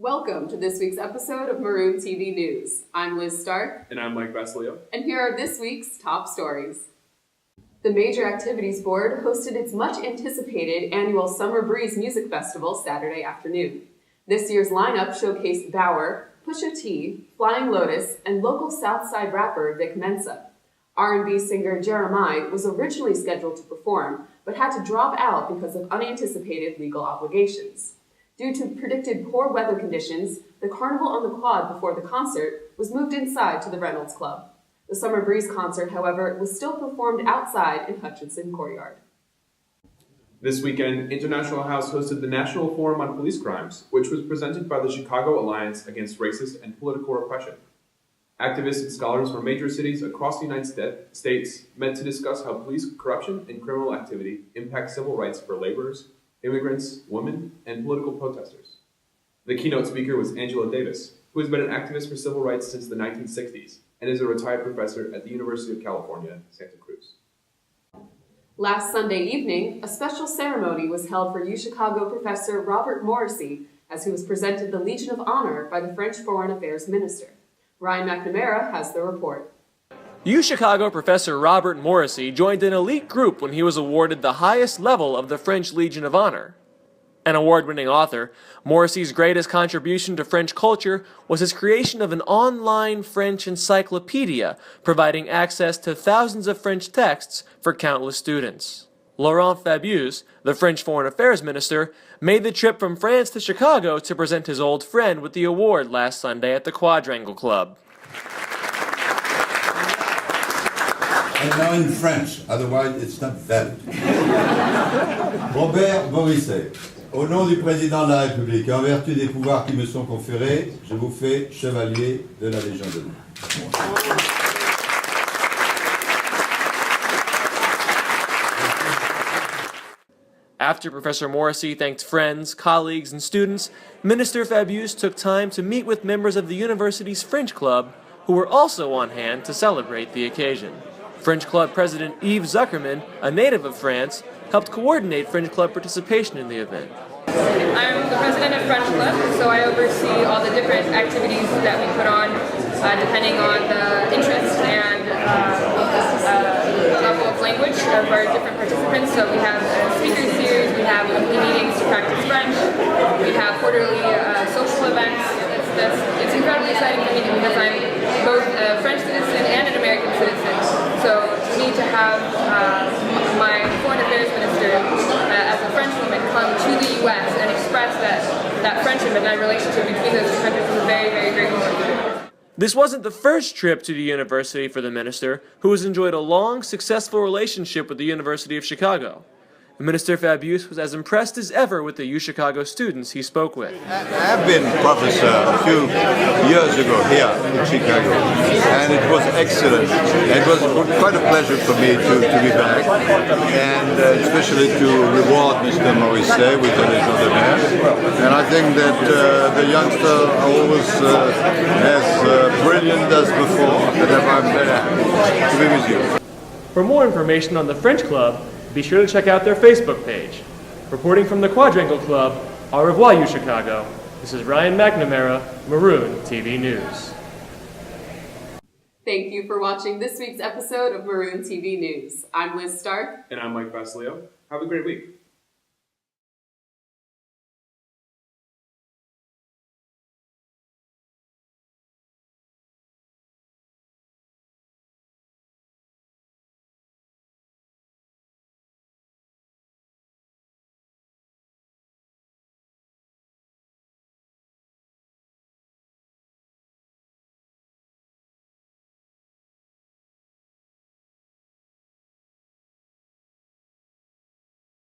Welcome to this week's episode of Maroon TV News. I'm Liz Stark. And I'm Mike Basilio. And here are this week's top stories. The Major Activities Board hosted its much-anticipated annual Summer Breeze Music Festival Saturday afternoon. This year's lineup showcased Bauer, Pusha T, Flying Lotus, and local Southside rapper Vic Mensa. R&B singer Jeremiah was originally scheduled to perform, but had to drop out because of unanticipated legal obligations. Due to predicted poor weather conditions, the carnival on the quad before the concert was moved inside to the Reynolds Club. The Summer Breeze concert, however, was still performed outside in Hutchinson Courtyard. This weekend, International House hosted the National Forum on Police Crimes, which was presented by the Chicago Alliance Against Racist and Political Repression. Activists and scholars from major cities across the United States met to discuss how police corruption and criminal activity impact civil rights for laborers, immigrants, women, and political protesters. The keynote speaker was Angela Davis, who has been an activist for civil rights since the 1960s and is a retired professor at the University of California, Santa Cruz. Last Sunday evening, a special ceremony was held for UChicago professor Robert Morrissey as he was presented the Legion of Honor by the French Foreign Affairs Minister. Ryan McNamara has the report. UChicago professor Robert Morrissey joined an elite group when he was awarded the highest level of the French Legion of Honor. An award-winning author, Morrissey's greatest contribution to French culture was his creation of an online French encyclopedia, providing access to thousands of French texts for countless students. Laurent Fabius, the French Foreign Affairs Minister, made the trip from France to Chicago to present his old friend with the award last Sunday at the Quadrangle Club. And now in French, otherwise it's not valid. Robert Morrissey, au nom du président de la République et en vertu des pouvoirs qui me sont conférés, je vous fais chevalier de la Légion d'honneur. After Professor Morrissey thanked friends, colleagues, and students, Minister Fabius took time to meet with members of the university's French Club, who were also on hand to celebrate the occasion. French Club President Yves Zuckerman, a native of France, helped coordinate French Club participation in the event. I'm the president of French Club, so I oversee all the different activities that we put on depending on the interest and level of language of our different participants. So we have a speaker series, we have weekly meetings to practice French, we have quarterly social events. It's incredibly exciting for me because I'm both a French citizen and an American citizen. So to me to have my foreign affairs minister as a French woman come to the U.S. and express that friendship and that relationship between those two countries is a very, very great moment. This wasn't the first trip to the university for the minister, who has enjoyed a long, successful relationship with the University of Chicago. Minister Fabius was as impressed as ever with the UChicago students he spoke with. I have been professor a few years ago here in Chicago, and it was excellent. It was quite a pleasure for me to be back, and especially to reward Mr. Morrissey with the Légion d'honneur. And I think that the youngster are always as brilliant as before, and I'm very happy to be with you. For more information on the French Club, be sure to check out their Facebook page. Reporting from the Quadrangle Club, au revoir, UChicago. This is Ryan McNamara, Maroon TV News. Thank you for watching this week's episode of Maroon TV News. I'm Liz Stark. And I'm Mike Basilio. Have a great week.